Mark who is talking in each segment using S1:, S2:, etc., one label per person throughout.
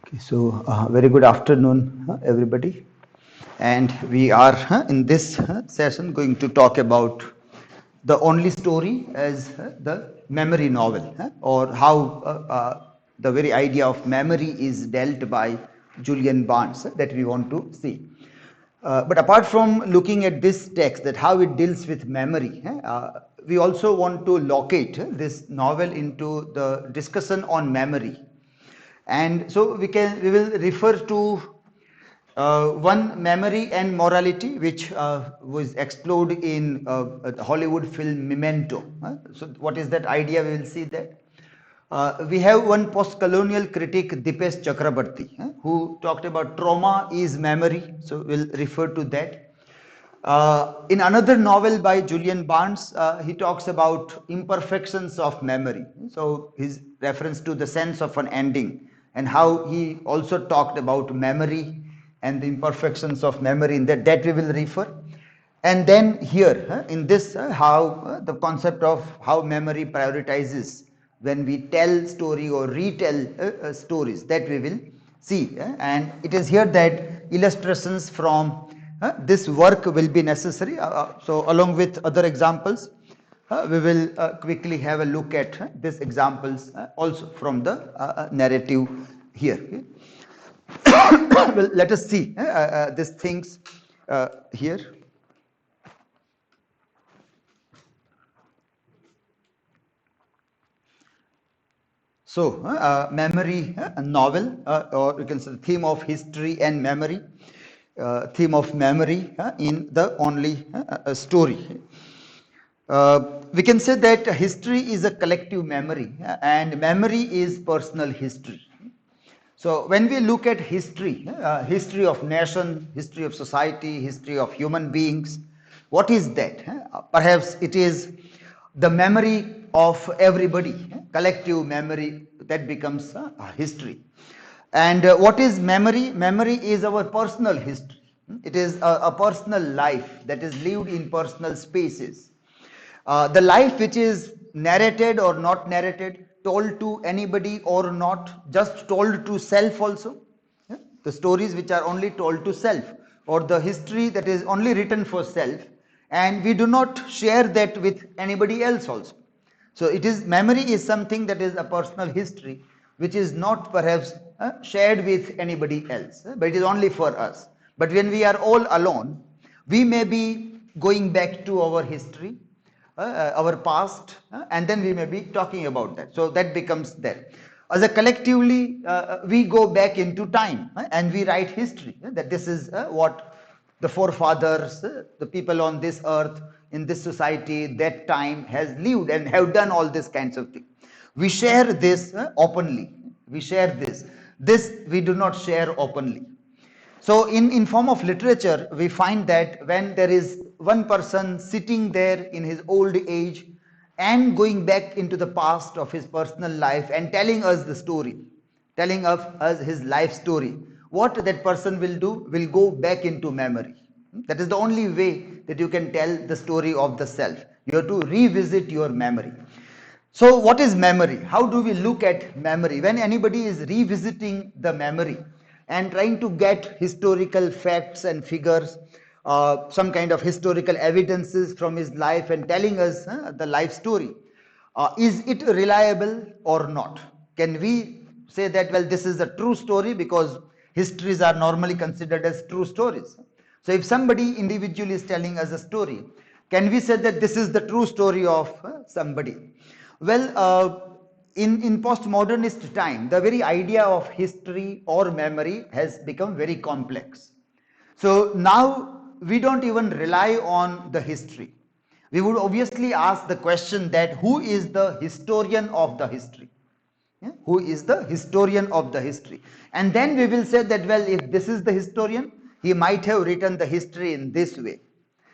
S1: Okay, so very good afternoon, everybody. And we are in this session going to talk about the only story as the memory novel, or how the very idea of memory is dealt by Julian Barnes that we want to see. But apart from looking at this text, that how it deals with memory, we also want to locate this novel into the discussion on memory. And so we will refer to one, memory and morality, which was explored in the Hollywood film Memento. So what is that idea? We will see that. We have one post-colonial critic, Deepest Chakrabarti, who talked about trauma is memory. So we'll refer to that. In another novel by Julian Barnes, he talks about imperfections of memory. So his reference to the sense of an ending, and how he also talked about memory and the imperfections of memory. In that we will refer. And then here in this, how the concept of how memory prioritizes when we tell story or retell stories, that we will see. And it is here that illustrations from this work will be necessary. So along with other examples, we will quickly have a look at these examples also from the narrative here. Well, let us see these things here. So, memory novel, or you can say the theme of history and memory, theme of memory in the only story. We can say that history is a collective memory, and memory is personal history. So when we look at history, history of nation, history of society, history of human beings, what is that? Perhaps it is the memory of everybody, collective memory, that becomes history. And what is memory? Memory is our personal history. It is a personal life that is lived in personal spaces. The life which is narrated or not narrated, told to anybody or not, just told to self also. Yeah? The stories which are only told to self, or the history that is only written for self, and we do not share that with anybody else also. So it is, memory is something that is a personal history which is not perhaps shared with anybody else, but it is only for us. But when we are all alone, we may be going back to our history, our past, and then we may be talking about that. So that becomes there. As a collectively, we go back into time and we write history, that this is what the forefathers, the people on this earth, in this society, that time has lived and have done all these kinds of things. We share this openly. We share this. This we do not share openly. So in form of literature, we find that when there is one person sitting there in his old age and going back into the past of his personal life and telling us the story, telling us his life story, what that person will do will go back into memory. That is the only way that you can tell the story of the self. You have to revisit your memory. So what is memory? How do we look at memory? When anybody is revisiting the memory and trying to get historical facts and figures, some kind of historical evidences from his life and telling us the life story, is it reliable or not? Can we say that, well, this is a true story, because histories are normally considered as true stories? So if somebody individually is telling us a story, can we say that this is the true story of somebody? Well, in postmodernist time, the very idea of history or memory has become very complex. So now we don't even rely on the history. We would obviously ask the question that who is the historian of the history? Yeah? Who is the historian of the history? And then we will say that, well, if this is the historian, he might have written the history in this way.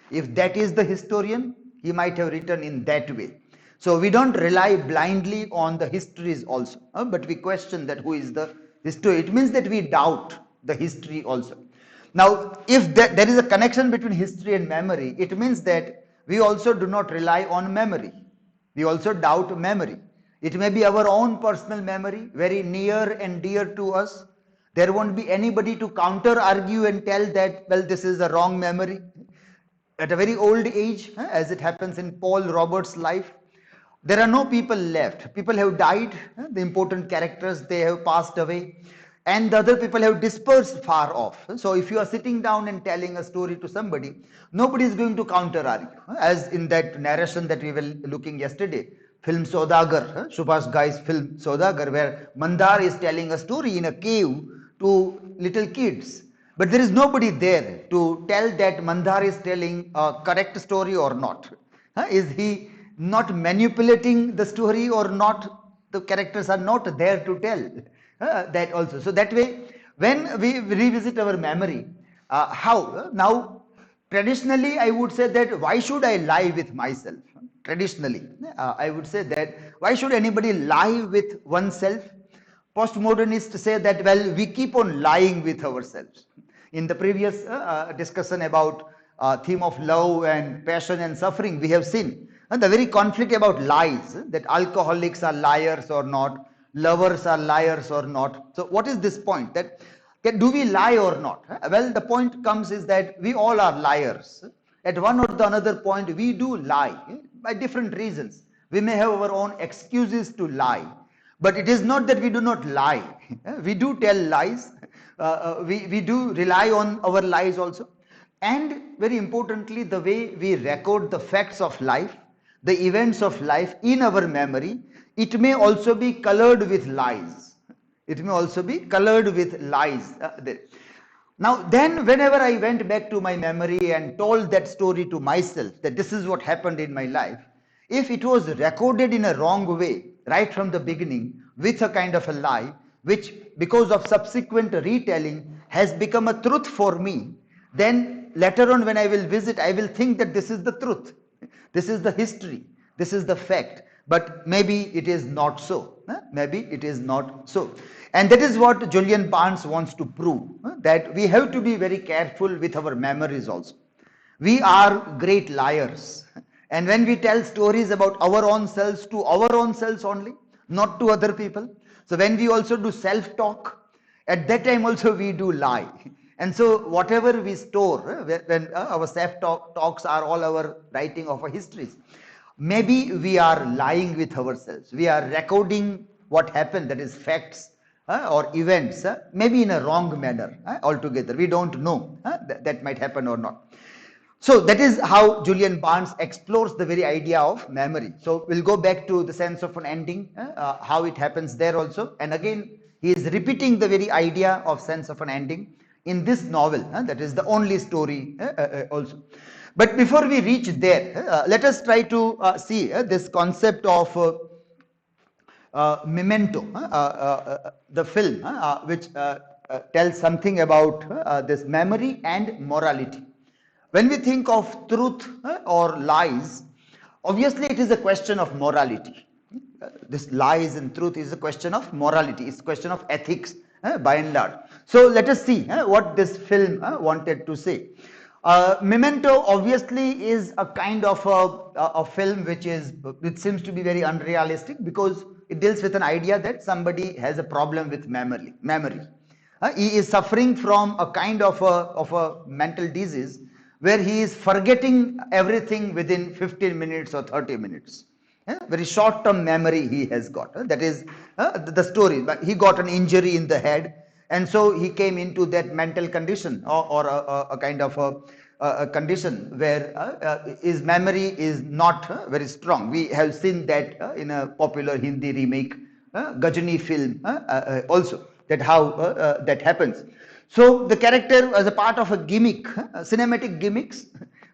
S1: If that is the historian, he might have written in that way. So we don't rely blindly on the histories also, but we question that who is the history. It means that we doubt the history also. Now, if there is a connection between history and memory, it means that we also do not rely on memory. We also doubt memory. It may be our own personal memory, very near and dear to us, There won't be anybody to counter argue and tell that, well, this is a wrong memory. At a very old age, as it happens in Paul Roberts' life, there are no people left. People have died, the important characters, they have passed away, and the other people have dispersed far off. So if you are sitting down and telling a story to somebody, nobody is going to counter argue. As in that narration that we were looking yesterday, film Sodagar, Subhash Ghai's film Sodagar, where Mandar is telling a story in a cave to little kids. But there is nobody there to tell that Mandar is telling a correct story or not. Is he not manipulating the story or not? The characters are not there to tell that also. So that way, when we revisit our memory, how? Now, traditionally, I would say that why should I lie with myself? Traditionally, I would say that why should anybody lie with oneself? Postmodernists say that, well, we keep on lying with ourselves. In the previous discussion about theme of love and passion and suffering, we have seen the very conflict about lies, that alcoholics are liars or not, lovers are liars or not. So what is this point? That do we lie or not? Well, the point comes is that we all are liars. At one or the another point, we do lie by different reasons. We may have our own excuses to lie. But it is not that we do not lie. We do tell lies. We do rely on our lies also. And very importantly, the way we record the facts of life, the events of life in our memory, it may also be colored with lies. It may also be colored with lies. Now, then, whenever I went back to my memory and told that story to myself, that this is what happened in my life, if it was recorded in a wrong way, right from the beginning, with a kind of a lie, which because of subsequent retelling has become a truth for me, then later on when I will visit, I will think that this is the truth. This is the history. This is the fact. But maybe it is not so. Maybe it is not so. And that is what Julian Barnes wants to prove, that we have to be very careful with our memories also. We are great liars. And when we tell stories about our own selves to our own selves only, not to other people. So when we also do self-talk, at that time also we do lie. And so whatever we store, when our self-talks are all our writing of our histories, maybe we are lying with ourselves. We are recording what happened, that is facts or events, maybe in a wrong manner altogether. We don't know that might happen or not. So that is how Julian Barnes explores the very idea of memory. So we'll go back to the sense of an ending, how it happens there also. And again, he is repeating the very idea of sense of an ending in this novel. That is the only story also. But before we reach there, let us try to see this concept of Memento, the film, which tells something about this memory and morality. When we think of truth or lies, obviously it is a question of morality. This lies and truth is a question of morality. It's a question of ethics by and large. So let us see what this film wanted to say. Memento obviously is a kind of a film which seems to be very unrealistic, because it deals with an idea that somebody has a problem with memory. He is suffering from a kind of a mental disease where he is forgetting everything within 15 minutes or 30 minutes. Very short-term memory he has got. That is the story. But he got an injury in the head, and so he came into that mental condition, or a kind of a condition where his memory is not very strong. We have seen that in a popular Hindi remake, Gajani film also, that how that happens. So the character, as a part of a gimmick, cinematic gimmicks,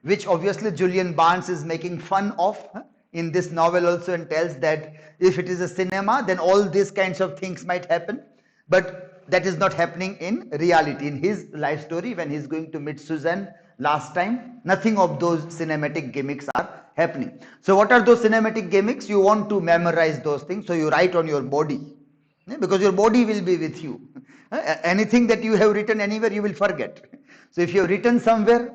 S1: which obviously Julian Barnes is making fun of in this novel also, and tells that if it is a cinema, then all these kinds of things might happen. But that is not happening in reality. In his life story, when he's going to meet Suzanne last time, nothing of those cinematic gimmicks are happening. So what are those cinematic gimmicks? You want to memorize those things, so you write on your body, because your body will be with you. Anything that you have written anywhere, you will forget. So if you have written somewhere,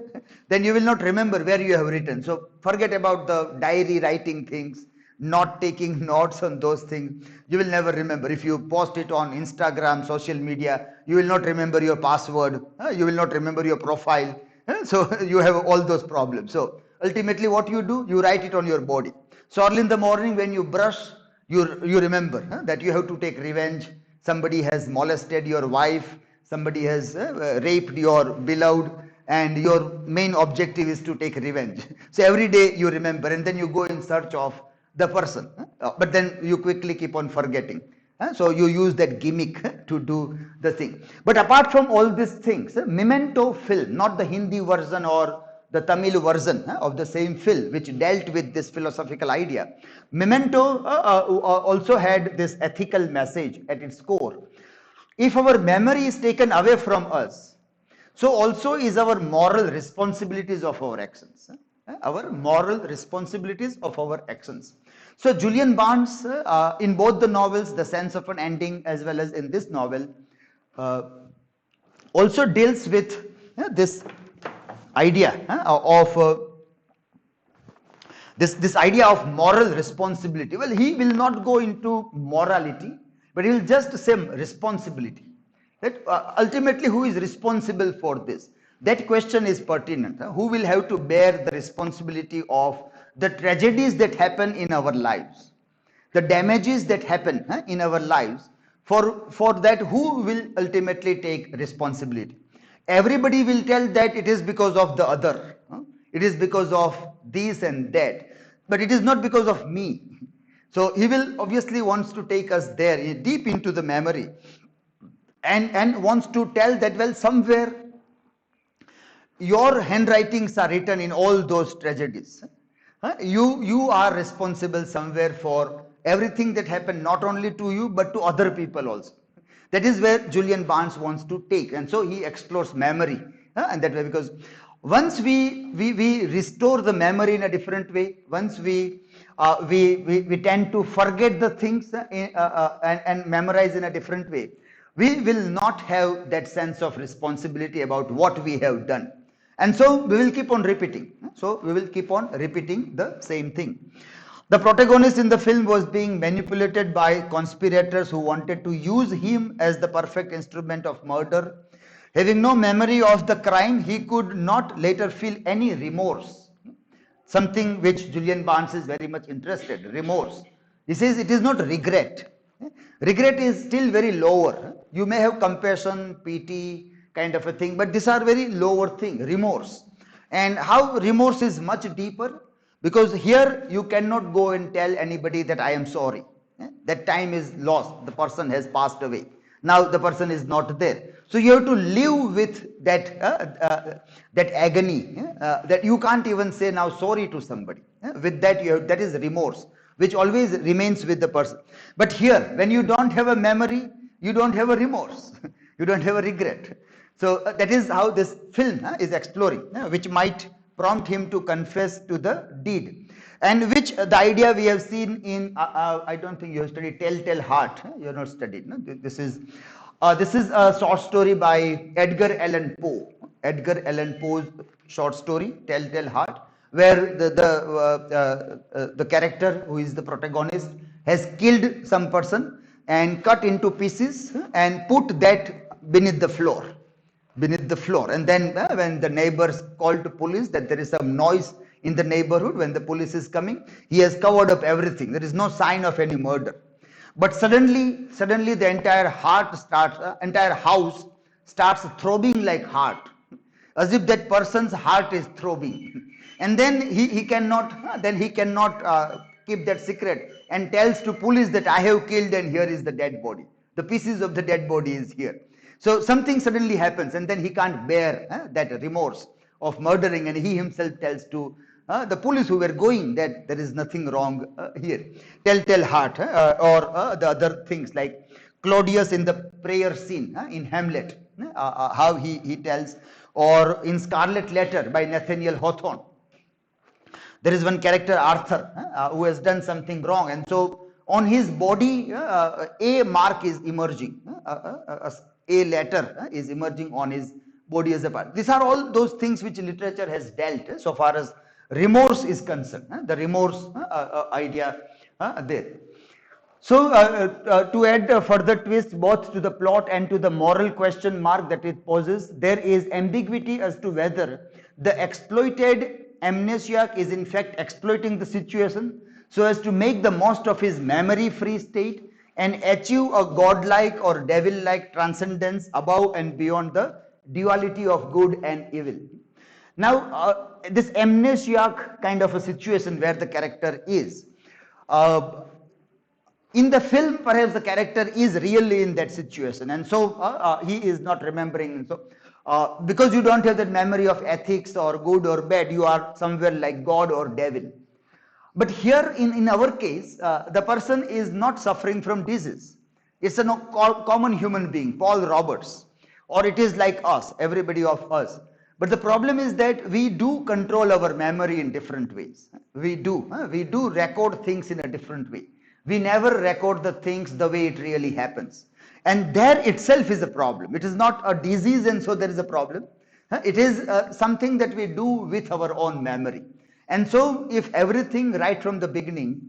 S1: then you will not remember where you have written. So forget about the diary writing things, not taking notes on those things, you will never remember. If you post it on Instagram, social media, you will not remember your password, you will not remember your profile, so you have all those problems. So ultimately what you do, you write it on your body. So early in the morning when you brush, you remember that you have to take revenge. Somebody has molested your wife, somebody has raped your beloved, and your main objective is to take revenge. So every day you remember, and then you go in search of the person, but then you quickly keep on forgetting. So you use that gimmick to do the thing. But apart from all these things, Memento film, not the Hindi version or the Tamil version of the same film, which dealt with this philosophical idea. Memento also had this ethical message at its core. If our memory is taken away from us, so also is our moral responsibilities of our actions. Our moral responsibilities of our actions. So Julian Barnes, in both the novels, The Sense of an Ending as well as in this novel, also deals with this idea of this idea of moral responsibility. Well, he will not go into morality, but he will just say responsibility. That ultimately who is responsible for this? That question is pertinent. Who will have to bear the responsibility of the tragedies that happen in our lives, the damages that happen in our lives? For that, who will ultimately take responsibility? Everybody will tell that it is because of the other, it is because of this and that, but it is not because of me. So he will obviously wants to take us there deep into the memory, and wants to tell that, well, somewhere your handwritings are written in all those tragedies. You are responsible somewhere for everything that happened, not only to you but to other people also. That is where Julian Barnes wants to take, and so he explores memory and that way, because once we restore the memory in a different way, once we tend to forget the things and memorize in a different way, we will not have that sense of responsibility about what we have done. And so we will keep on repeating. So we will keep on repeating the same thing. The protagonist in the film was being manipulated by conspirators who wanted to use him as the perfect instrument of murder. Having no memory of the crime, he could not later feel any remorse. Something which Julian Barnes is very much interested, remorse. He says it is not regret. Regret is still very lower. You may have compassion, pity, kind of a thing, but these are very lower thing, remorse. And how remorse is much deeper? Because here you cannot go and tell anybody that I am sorry. That time is lost. The person has passed away. Now the person is not there. So you have to live with that agony, that you can't even say now sorry to somebody. With that, that is remorse, which always remains with the person. But here, when you don't have a memory, you don't have a remorse, you don't have a regret. So that is how this film is exploring, which might prompt him to confess to the deed, and which the idea we have seen in I don't think you have studied Telltale Heart. You have not studied. No? This is a short story by Edgar Allan Poe. Edgar Allan Poe's short story Telltale Heart, where the character who is the protagonist has killed some person and cut into pieces and put that beneath the floor. And then when the neighbors called to police that there is some noise in the neighborhood, when the police is coming, he has covered up everything. There is no sign of any murder. But suddenly the entire house starts throbbing like heart, as if that person's heart is throbbing. And then he cannot keep that secret and tells to police that I have killed and here is the dead body. The pieces of the dead body is here. So something suddenly happens, and then he can't bear that remorse of murdering, and he himself tells to the police who were going that there is nothing wrong here. Telltale Heart, or the other things like Claudius in the prayer scene in Hamlet, how he tells, or in Scarlet Letter by Nathaniel Hawthorne. There is one character, Arthur, who has done something wrong, and so on his body a mark is emerging, a letter is emerging on his body as a part. These are all those things which literature has dealt so far as remorse is concerned. The remorse idea there. So to add a further twist both to the plot and to the moral question mark that it poses, there is ambiguity as to whether the exploited amnesiac is in fact exploiting the situation so as to make the most of his memory-free state and achieve a godlike or devil-like transcendence above and beyond the duality of good and evil. Now, this amnesiac kind of a situation where the character is, in the film, perhaps the character is really in that situation, and so he is not remembering. And so, because you don't have that memory of ethics or good or bad, you are somewhere like God or devil. But here, in our case, the person is not suffering from disease. It's a common human being, Paul Roberts, or it is like us, everybody of us. But the problem is that we do control our memory in different ways. We do record things in a different way. We never record the things the way it really happens. And there itself is a problem. It is not a disease and so there is a problem. It is something that we do with our own memory. And so if everything right from the beginning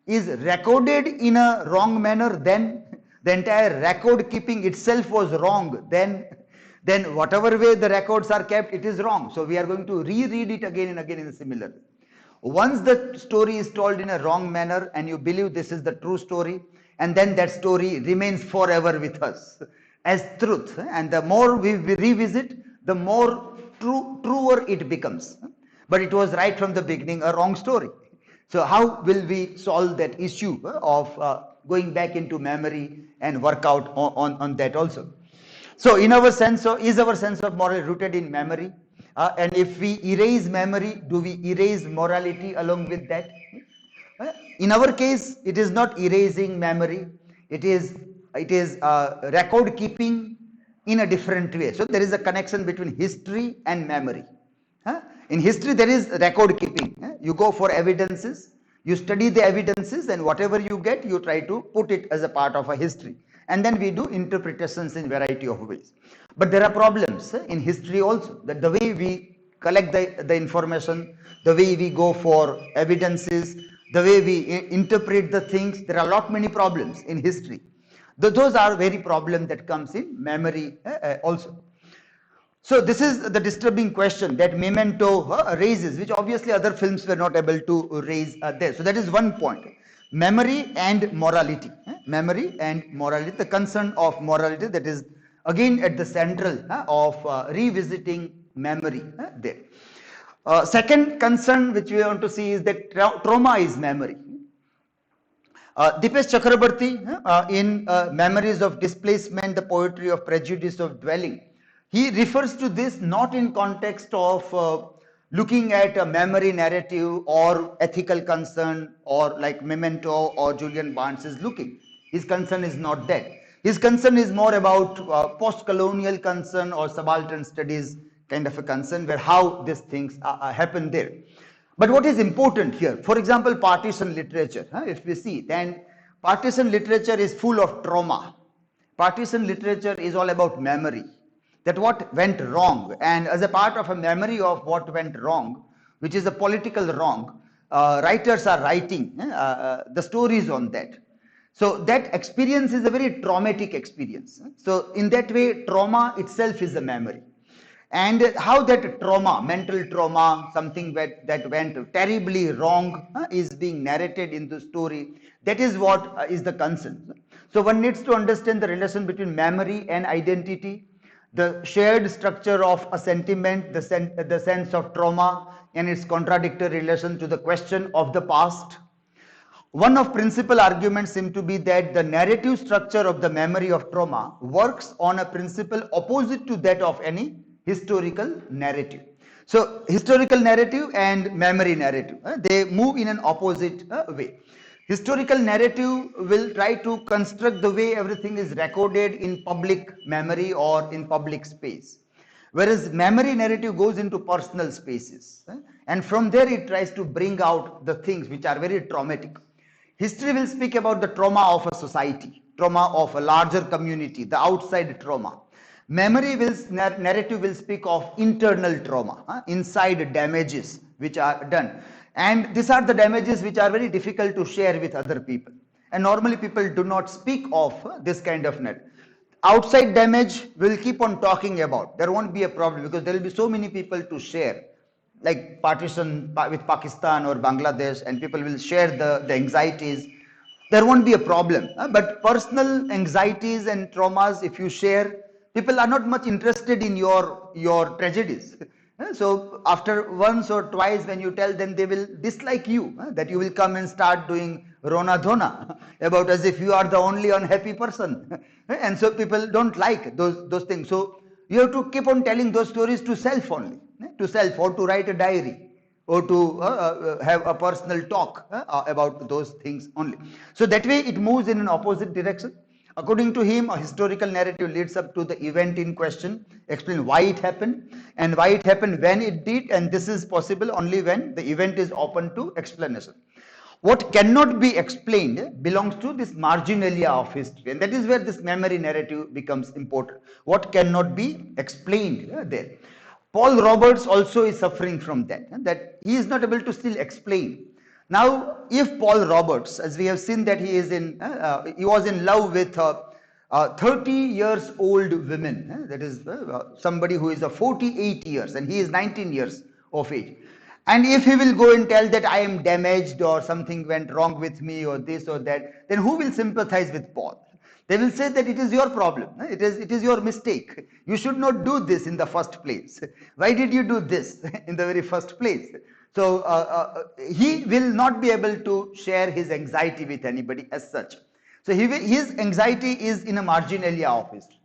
S1: is recorded in a wrong manner, then the entire record keeping itself was wrong. Then whatever way the records are kept, it is wrong. So we are going to reread it again and again in a similar way. Once the story is told in a wrong manner and you believe this is the true story, and then that story remains forever with us as truth, and the more we revisit, the more truer it becomes. But it was right from the beginning a wrong story. So how will we solve that issue of going back into memory and work out on that also? So in our sense, is our sense of moral rooted in memory? And if we erase memory, do we erase morality along with that? In our case, it is not erasing memory. It is record keeping in a different way. So there is a connection between history and memory. In history, there is record keeping. You go for evidences, you study the evidences, and whatever you get, you try to put it as a part of a history. And then we do interpretations in variety of ways. But there are problems in history also, that the way we collect the information, the way we go for evidences, the way we interpret the things, there are many problems in history. Those are very problems that comes in memory also. So this is the disturbing question that Memento raises, which obviously other films were not able to raise there. So that is one point. Memory and morality. Memory and morality, the concern of morality that is again at the central of revisiting memory there. Second concern which we want to see is that trauma is memory. Deepest Chakrabarti in Memories of Displacement, the Poetry of Prejudice of Dwelling, he refers to this not in context of looking at a memory narrative or ethical concern or like Memento or Julian Barnes is looking. His concern is not that. His concern is more about post-colonial concern or subaltern studies kind of a concern where how these things happen there. But what is important here, for example, partition literature, if we see, then partition literature is full of trauma. Partition literature is all about memory, that what went wrong, and as a part of a memory of what went wrong, which is a political wrong, writers are writing the stories on that. So that experience is a very traumatic experience. So in that way, trauma itself is a memory. And how that trauma, mental trauma, something that went terribly wrong is being narrated in the story, that is what is the concern. So one needs to understand the relation between memory and identity, the shared structure of a sentiment, the sense of trauma and its contradictory relation to the question of the past. One of principal arguments seem to be that the narrative structure of the memory of trauma works on a principle opposite to that of any historical narrative. So historical narrative and memory narrative, they move in an opposite way. Historical narrative will try to construct the way everything is recorded in public memory or in public space, whereas memory narrative goes into personal spaces, and from there it tries to bring out the things which are very traumatic. History will speak about the trauma of a society, trauma of a larger community, the outside trauma. Memory narrative will speak of internal trauma, inside damages which are done. And these are the damages which are very difficult to share with other people. And normally people do not speak of this kind of net. Outside damage we'll keep on talking about. There won't be a problem because there will be so many people to share, like partition with Pakistan or Bangladesh, and people will share the anxieties. There won't be a problem. But personal anxieties and traumas, if you share, people are not much interested in your tragedies. So after once or twice when you tell them, they will dislike you, that you will come and start doing Rona Dhona about as if you are the only unhappy person. And so people don't like those things. So you have to keep on telling those stories to self only, to self, or to write a diary, or to have a personal talk about those things only. So that way it moves in an opposite direction. According to him, a historical narrative leads up to the event in question, explain why it happened and why it happened when it did, and this is possible only when the event is open to explanation. What cannot be explained belongs to this marginalia of history, and that is where this memory narrative becomes important. What cannot be explained there. Paul Roberts also is suffering from that he is not able to still explain. Now, if Paul Roberts, as we have seen that he was in love with 30 years old women, that is somebody who is 48 years and he is 19 years of age. And if he will go and tell that I am damaged or something went wrong with me or this or that, then who will sympathize with Paul? They will say that it is your problem, it is your mistake. You should not do this in the first place. Why did you do this in the very first place? So he will not be able to share his anxiety with anybody as such. So his anxiety is in a marginalia of history.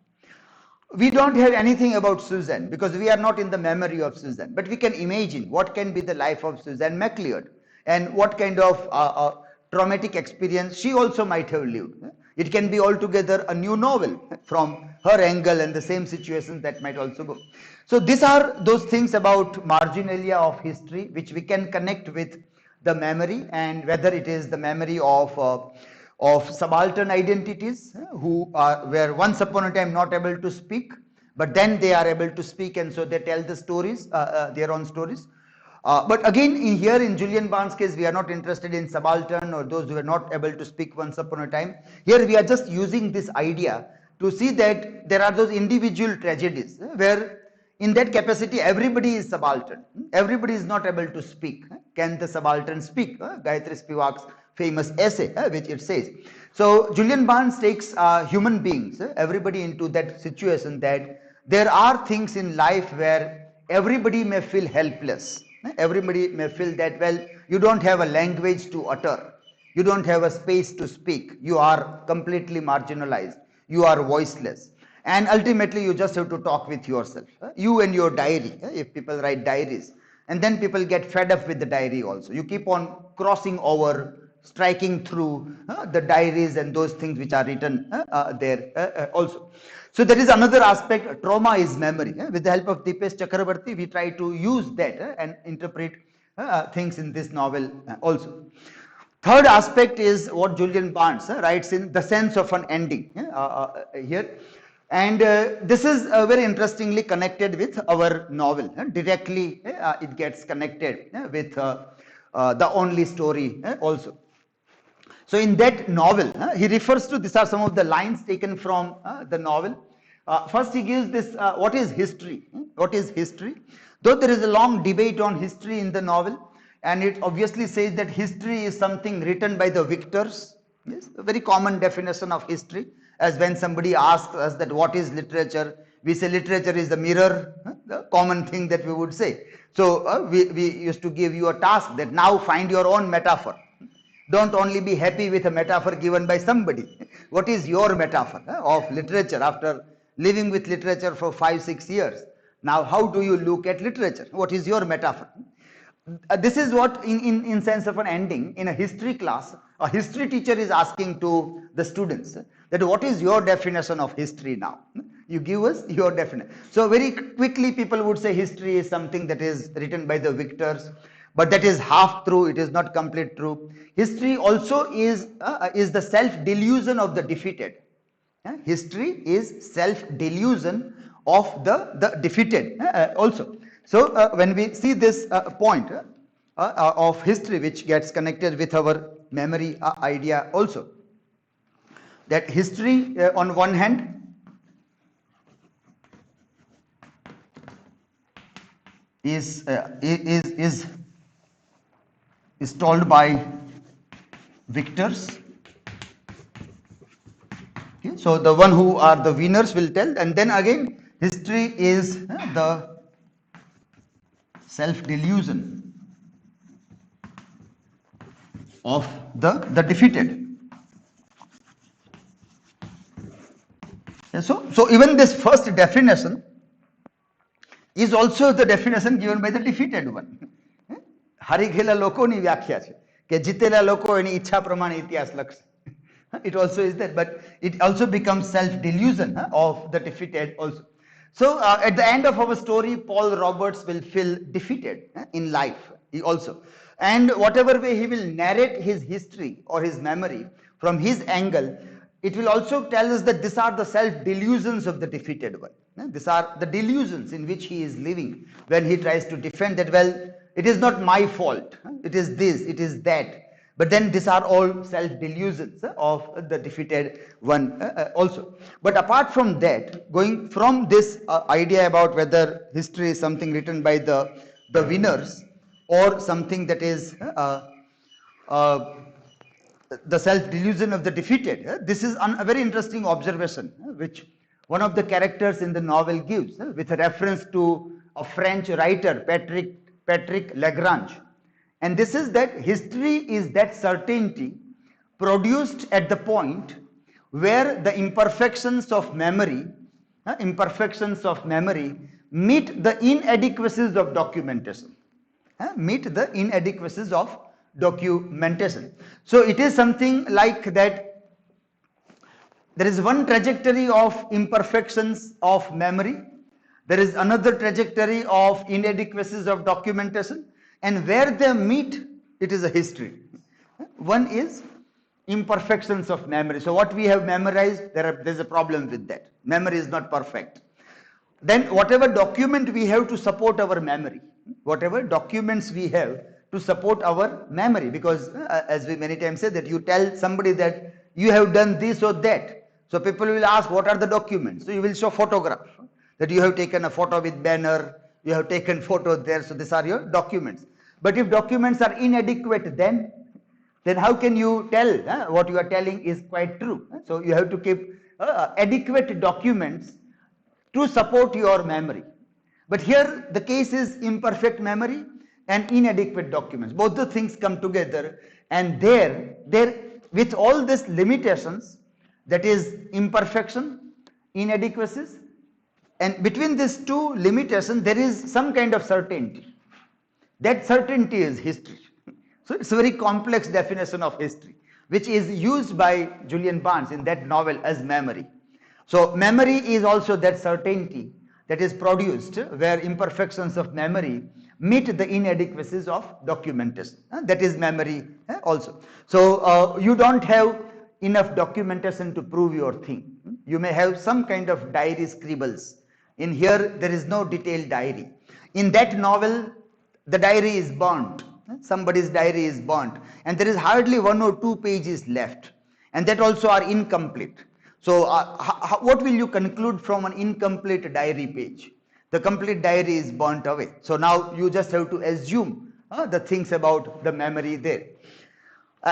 S1: We don't have anything about Susan because we are not in the memory of Susan, but we can imagine what can be the life of Susan MacLeod and what kind of traumatic experience she also might have lived. It can be altogether a new novel from her angle, and the same situations that might also go. So these are those things about marginalia of history which we can connect with the memory, and whether it is the memory of subaltern identities who were once upon a time not able to speak, but then they are able to speak, and so they tell the stories, their own stories. But again, here in Julian Barnes' case, we are not interested in subaltern or those who were not able to speak once upon a time. Here we are just using this idea to see that there are those individual tragedies where in that capacity everybody is subaltern, everybody is not able to speak. Can the subaltern speak? Gayatri Spivak's famous essay which it says. So Julian Barnes takes human beings, everybody, into that situation that there are things in life where everybody may feel helpless. Everybody may feel that, well, you don't have a language to utter, you don't have a space to speak, you are completely marginalized, you are voiceless, and ultimately you just have to talk with yourself, you and your diary, if people write diaries, and then people get fed up with the diary also. You keep on crossing over, striking through the diaries and those things which are written there also. So there is another aspect. Trauma is memory. With the help of Deepest Chakrabarti, we try to use that and interpret things in this novel also. Third aspect is what Julian Barnes writes in The Sense of an Ending here. And this is very interestingly connected with our novel. Directly it gets connected with The Only Story also. So in that novel, he refers to, these are some of the lines taken from the novel. First he gives this, what is history? What is history? Though there is a long debate on history in the novel, and it obviously says that history is something written by the victors. Yes, a very common definition of history, as when somebody asks us that what is literature, we say literature is a mirror, the common thing that we would say. So we used to give you a task that now find your own metaphor. Don't only be happy with a metaphor given by somebody. What is your metaphor of literature after living with literature for 5-6 years? Now, how do you look at literature? What is your metaphor? This is what, in sense of an ending, in a history class, a history teacher is asking to the students that what is your definition of history now? You give us your definition. So very quickly people would say history is something that is written by the victors. But that is half true, it is not complete true. History also is the self-delusion of the defeated. History is self-delusion of the defeated also. So when we see this point, of history, which gets connected with our memory idea also. That history, on one hand, is told by victors. Okay? So the one who are the winners will tell, and then again history is the self-delusion of the defeated. So even this first definition is also the definition given by the defeated one. હારી ગયેલા લોકોની વ્યાખ્યા છે કે જીતેલા લોકો એની ઈચ્છા પ્રમાણે ઇતિહાસ લખશે. It also is that, but it also becomes self-delusion of the defeated also. So at the end of our story, Paul Roberts will feel defeated in life also. And whatever way he will narrate his history or his memory from his angle, it will also tell us that these are the self-delusions of the defeated one. These are the delusions in which he is living when he tries to defend that, well, it is not my fault, it is this, it is that. But then these are all self-delusions of the defeated one also. But apart from that, going from this idea about whether history is something written by the winners or something that is the self-delusion of the defeated, this is a very interesting observation which one of the characters in the novel gives with a reference to a French writer, Patrick Lagrange. And this is that history is that certainty produced at the point where the imperfections of memory meet the inadequacies of documentation. Meet the inadequacies of documentation. So it is something like that there is one trajectory of imperfections of memory, there is another trajectory of inadequacies of documentation, and where they meet, it is a history. One is imperfections of memory. So what we have memorized, there's a problem with that. Memory is not perfect. Then whatever document we have to support our memory, whatever documents we have to support our memory, because as we many times say that you tell somebody that you have done this or that, so people will ask what are the documents. So you will show photograph that you have taken a photo with banner, you have taken photos there, so these are your documents. But if documents are inadequate, then how can you tell what you are telling is quite true? So you have to keep adequate documents to support your memory. But here the case is imperfect memory and inadequate documents. Both the things come together, and there with all these limitations, that is imperfection, inadequacies, and between these two limitations there is some kind of certainty. That certainty is history. So it's a very complex definition of history, which is used by Julian Barnes in that novel as memory. So memory is also that certainty that is produced where imperfections of memory meet the inadequacies of documentation. That is memory also. So you don't have enough documentation to prove your thing. You may have some kind of diary scribbles. In here there is no detailed diary. In that novel the diary is burnt. Somebody's diary is burnt, and there is hardly 1 or 2 pages left, and that also are incomplete. So what will you conclude from an incomplete diary page? The complete diary is burnt away. So now you just have to assume the things about the memory there.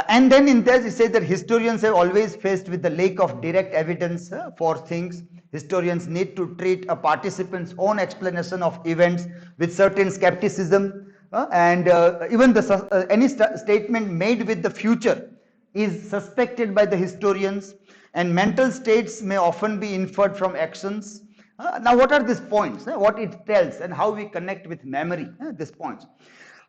S1: And then in this it says that historians have always faced with the lack of direct evidence for things. Historians need to treat a participant's own explanation of events with certain skepticism, and even any statement made with the future is suspected by the historians, and mental states may often be inferred from actions. Now what are these points, what it tells, and how we connect with memory, these points.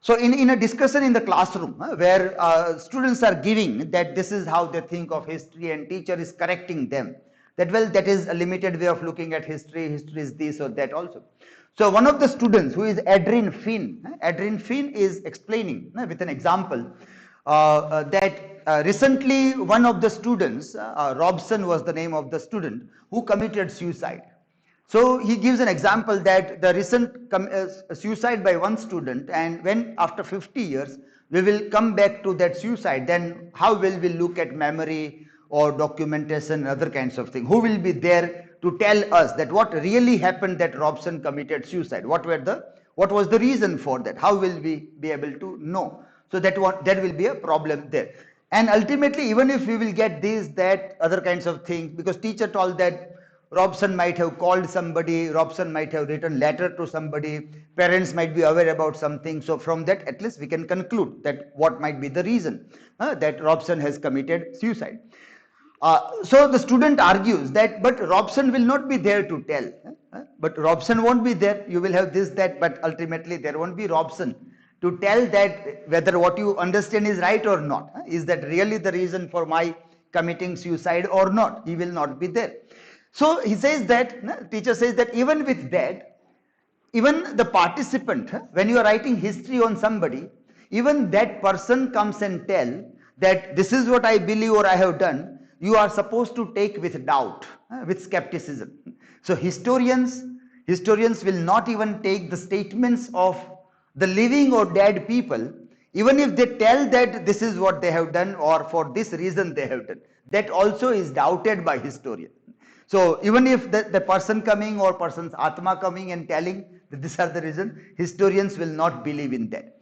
S1: So in a discussion in the classroom where students are giving that this is how they think of history, and teacher is correcting them that, well, that is a limited way of looking at history, history is this or that also. So one of the students, who is Adrian Finn is explaining with an example that recently one of the students, Robson was the name of the student, who committed suicide. So he gives an example that the recent suicide by one student, and when after 50 years we will come back to that suicide, then how will we look at memory or documentation and other kinds of things? Who will be there to tell us that what really happened that Robson committed suicide? What was the reason for that? How will we be able to know? So that will be a problem there. And ultimately, even if we will get this, that, other kinds of things, because teacher told that Robson might have called somebody, Robson might have written letter to somebody, parents might be aware about something. So from that, at least we can conclude that what might be the reason that Robson has committed suicide. So the student argues that, but Robson will not be there to tell. But Robson won't be there. You will have this, that, but ultimately there won't be Robson to tell that whether what you understand is right or not. Is that really the reason for my committing suicide or not? He will not be there. So he says that, teacher says that even with that, even the participant, when you are writing history on somebody, even that person comes and tell that this is what I believe or I have done, you are supposed to take with doubt, with skepticism. So historians will not even take the statements of the living or dead people, even if they tell that this is what they have done or for this reason they have done. That also is doubted by historians. So even if the person coming or person's atma coming and telling that these are the reason, historians will not believe in that.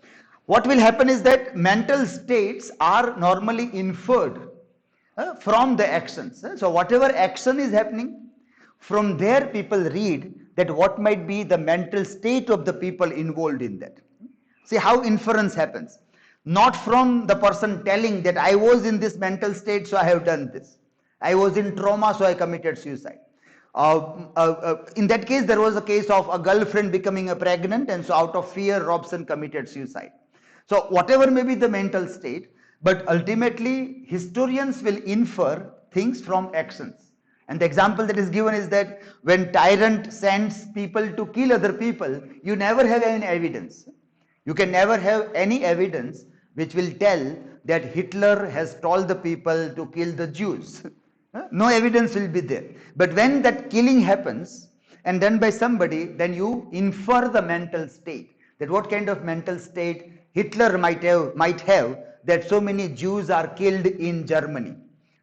S1: What will happen is that mental states are normally inferred from the actions. So whatever action is happening, from there people read that what might be the mental state of the people involved in that. See how inference happens. Not from the person telling that I was in this mental state, so I have done this. I was in trauma, so I committed suicide. In that case, there was a case of a girlfriend becoming pregnant, and so out of fear, Robson committed suicide. So whatever may be the mental state, but ultimately historians will infer things from actions. And the example that is given is that when tyrant sends people to kill other people, you never have any evidence. You can never have any evidence which will tell that Hitler has told the people to kill the Jews. No evidence will be there. But when that killing happens and done by somebody, then you infer the mental state. That what kind of mental state Hitler might have that so many Jews are killed in Germany.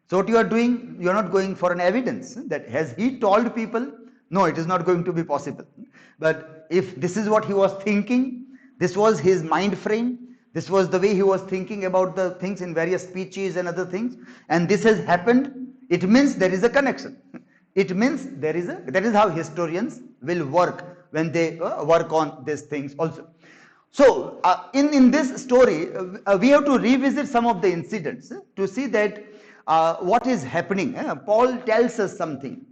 S1: So what you are doing, you are not going for an evidence that has he told people? No, it is not going to be possible. But if this is what he was thinking, this was his mind frame, this was the way he was thinking about the things in various speeches and other things, and this has happened, it means there is a connection. It means that is how historians will work when they work on these things also. So in this story, we have to revisit some of the incidents to see that what is happening. Paul tells us something,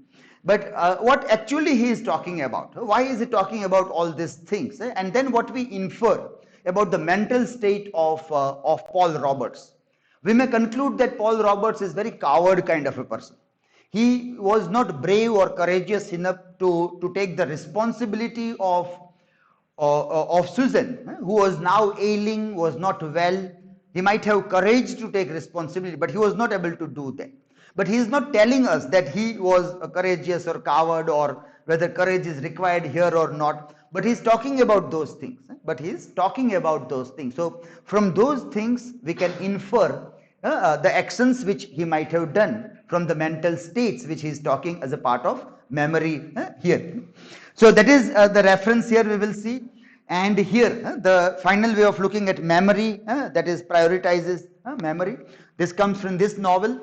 S1: but what actually he is talking about. Why is he talking about all these things? And then what we infer about the mental state of Paul Roberts. We may conclude that Paul Roberts is very coward kind of a person. He was not brave or courageous enough to take the responsibility of Susan, who was now ailing, was not well. He might have courage to take responsibility, but he was not able to do that. But he is not telling us that he was courageous or coward or whether courage is required here or not. But he is talking about those things. So from those things we can infer the actions which he might have done from the mental states which he is talking as a part of memory here. So that is the reference here we will see. And here the final way of looking at memory, that is prioritizes memory. This comes from this novel.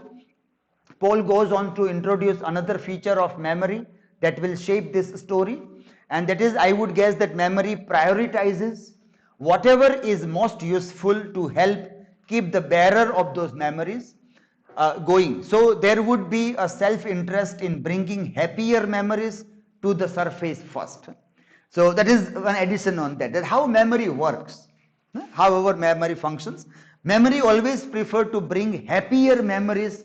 S1: Paul goes on to introduce another feature of memory that will shape this story, and that is, I would guess, that memory prioritizes whatever is most useful to help keep the bearer of those memories going. So there would be a self-interest in bringing happier memories to the surface first. So that is one addition on that how memory works. However memory functions, memory always prefer to bring happier memories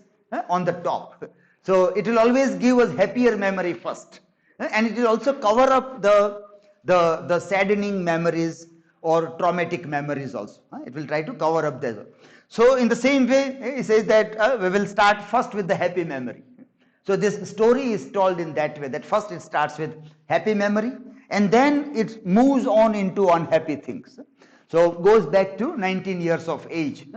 S1: on the top. So it will always give us happier memory first, and it will also cover up the saddening memories or traumatic memories also. It will try to cover up that. So in the same way, he says that we will start first with the happy memory. So this story is told in that way, that first it starts with happy memory and then it moves on into unhappy things. So goes back to 19 years of age,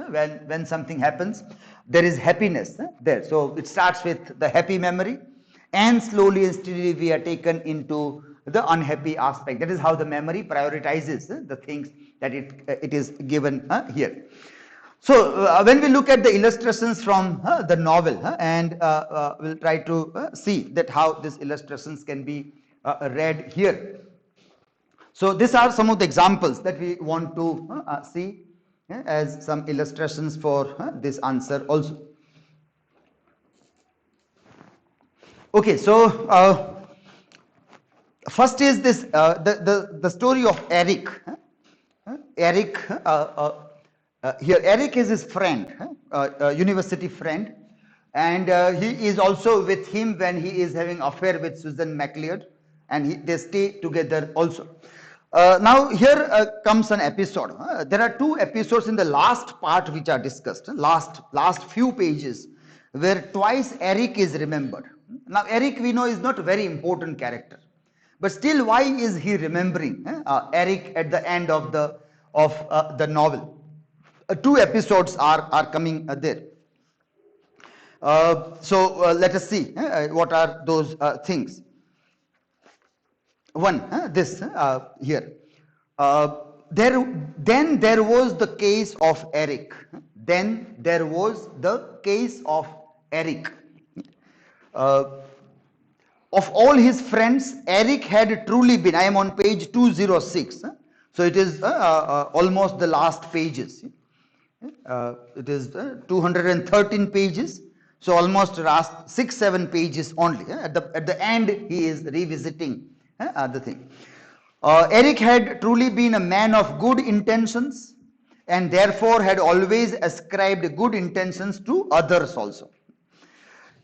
S1: when something happens, there is happiness there. So it starts with the happy memory and slowly and steadily we are taken into the unhappy aspect. That is how the memory prioritizes the things that it is given here. So when we look at the illustrations from the novel and we'll try to see that how these illustrations can be read here. So these are some of the examples that we want to see as some illustrations for this answer also. Okay, so first is this the story of Eric. Eric here Eric is his friend, university friend, and he is also with him when he is having affair with Susan MacLeod, and they stay together also. Now here comes an episode. There are two episodes in the last part which are discussed, last few pages, where twice Eric is remembered. Now Eric, we know, is not a very important character, but still, why is he remembering Eric at the end of the novel? Two episodes are coming there. So let us see what are those things. One, this here. Then there was the case of Eric. Then there was the case of Eric. Of all his friends, Eric had truly been, I am on page 206, so it is almost the last pages. It is 213 pages, so almost last 6-7 pages only. At the end, he is revisiting the thing. Eric had truly been a man of good intentions and therefore had always ascribed good intentions to others also.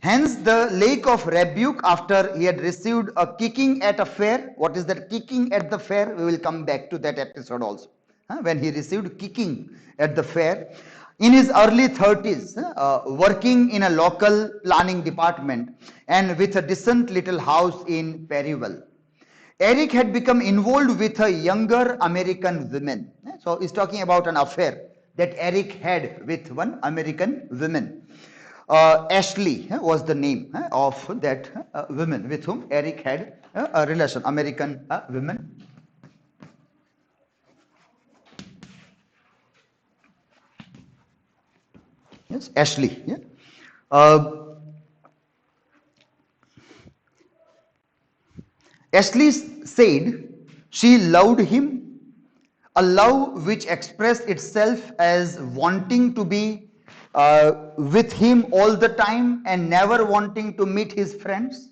S1: Hence the lake of rebuke after he had received a kicking at a fair. What is that kicking at the fair? We will come back to that episode also. When he received kicking at the fair. In his early 30s, working in a local planning department and with a decent little house in Perryville. Eric had become involved with a younger American woman. So he's talking about an affair that Eric had with one American woman. Ashley was the name of that woman with whom Eric had a relation, American woman. Yes, Ashley. Yeah. Ashley said she loved him, a love which expressed itself as wanting to be with him all the time and never wanting to meet his friends.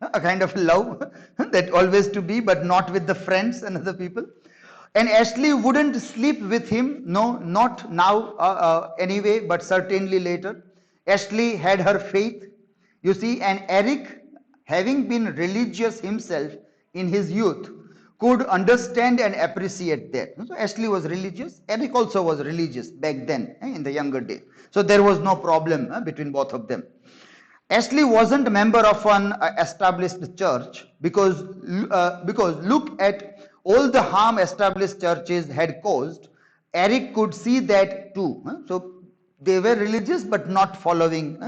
S1: A kind of love that always to be, but not with the friends and other people. And Ashley wouldn't sleep with him, no, not now anyway, but certainly later. Ashley had her faith, you see, and Eric, having been religious himself in his youth, could understand and appreciate that. So Ashley was religious, Eric also was religious back then, in the younger days. So there was no problem between both of them. Ashley wasn't a member of an established church because look at all the harm established churches had caused. Eric could see that too. So they were religious but not following,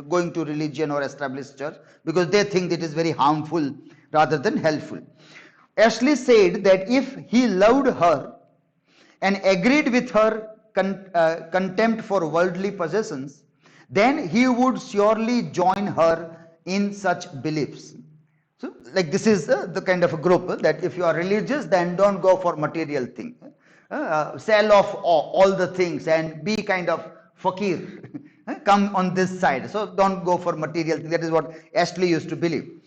S1: going to religion or established church because they think it is very harmful rather than helpful. Ashley said that if he loved her and agreed with her contempt for worldly possessions, then he would surely join her in such beliefs. So, like this is the kind of a group that if you are religious, then don't go for material things. Sell off all the things and be kind of fakir. Come on this side. So, don't go for material things. That is what Ashley used to believe.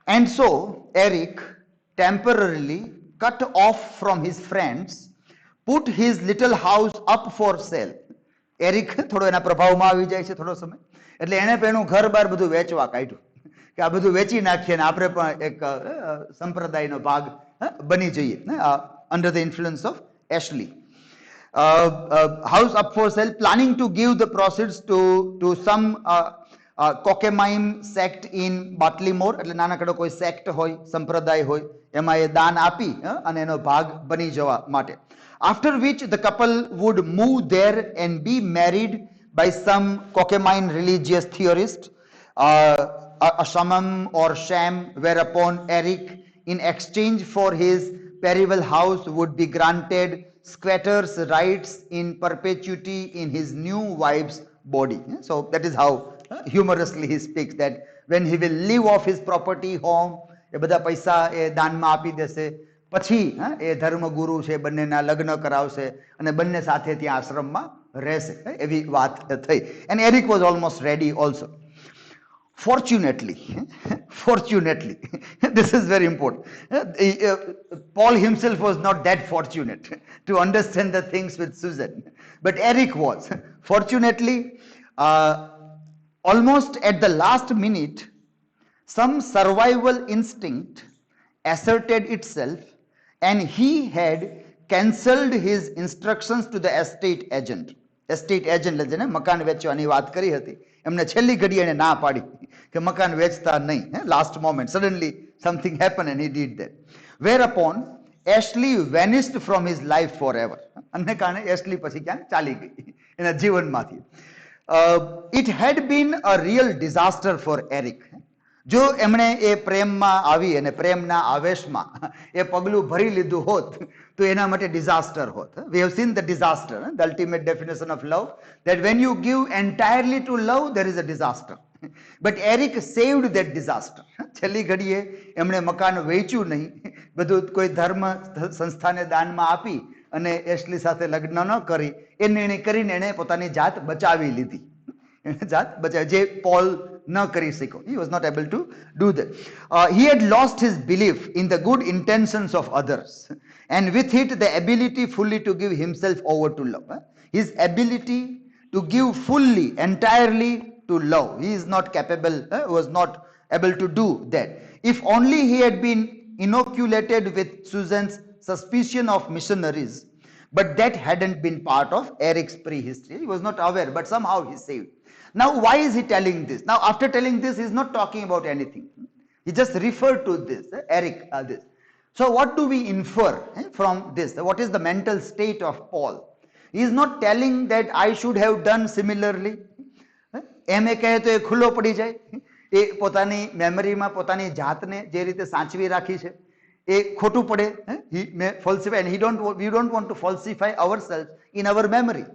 S1: And so, Eric temporarily cut off from his friends, put his little house up for sale. Eric થોડો એના પ્રભાવમાં આવી જાય છે થોડો સમય એટલે એણે પણ એનું ઘર બાર બધું વેચવા કાઢ્યું કે આ બધું વેચી નાખીએ ને આપણે પણ એક સંપ્રદાયનો ભાગ બની જઈએ under the influence of Ashley. House up for sale, planning to give the proceeds to some કોકેમાઇમ સેક્ટ ઇન બાટલીમોર, એટલે નાનકડો કોઈ સેક્ટ હોય, સંપ્રદાય હોય, એમાં એ દાન આપી અને એનો ભાગ બની જવા માટે. After which the couple would move there and be married by some Kokemain religious theorist, a summum or sham, whereupon Eric, in exchange for his Percival house, would be granted squatter's rights in perpetuity in his new wife's body. So that is how humorously he speaks, that when he will live off his property, home, એ બધા પૈસા એ દાનમાં આપી દેશે, પછી એ ધર્મગુરુ છે બંનેના લગ્ન કરાવશે અને બંને સાથે ત્યાં આશ્રમમાં રહેશે, એવી વાત થઈ. And Eric was almost ready also. Fortunately, this is very important. Paul himself was not that fortunate to understand the things with Susan, but Eric was. Fortunately, almost at the last minute, some survival instinct asserted itself, and he had cancelled his instructions to the estate agent. Estate agent એટલે જેને મકાન વેચવાની વાત કરી હતી, એમને છેલ્લી ઘડી એને ના પાડી કે મકાન વેચતા નહીં. Last moment, suddenly something happened and he did that. Whereupon Ashley vanished from his life forever. અને કારણે એસ્લી પછી ક્યાંક ચાલી ગઈ એના જીવનમાંથી. It had been a real disaster for Eric. જો એમણે એ પ્રેમમાં આવી અને પ્રેમના આવેશમાં એ પગલું ભરી લીધું હોત તો એના માટે ડિઝાસ્ટર હોત. We have seen the disaster, the ultimate definition of love, that when you give entirely to love, there is a disaster. But Eric saved that disaster. છેલ્લી ઘડીએ એમણે મકાન વેચ્યું નહીં, બધું કોઈ ધર્મ સંસ્થાને દાનમાં આપી અને એસ્લી સાથે લગ્ન ન કરી એ નિર્ણય કરીને એણે પોતાની જાત બચાવી લીધી. જાત બચાવી, જે પોલ ન કરી શક્યો. He was not able to do that. He had lost his belief in the good intentions of others, and with it the ability fully to give himself over to love. His ability to give fully, entirely to love, he is not capable, was not able to do that. If only he had been inoculated with Susan's suspicion of missionaries, but that hadn't been part of Eric's prehistory. He was not aware, but somehow he saved. Now, why is he telling this? Now, after telling this, he is not talking about anything. He just referred to this, Eric, this. So, what do we infer from this? What is the mental state of Paul? He is not telling that I should have done similarly. એમ એ કહે તો એ ખુલ્લો પડી જાય. એ પોતાની મેમરીમાં પોતાની જાતને જે રીતે સાચવી રાખી છે એ ખોટું પડે. He may falsify, and we don't want to falsify ourselves in our memory.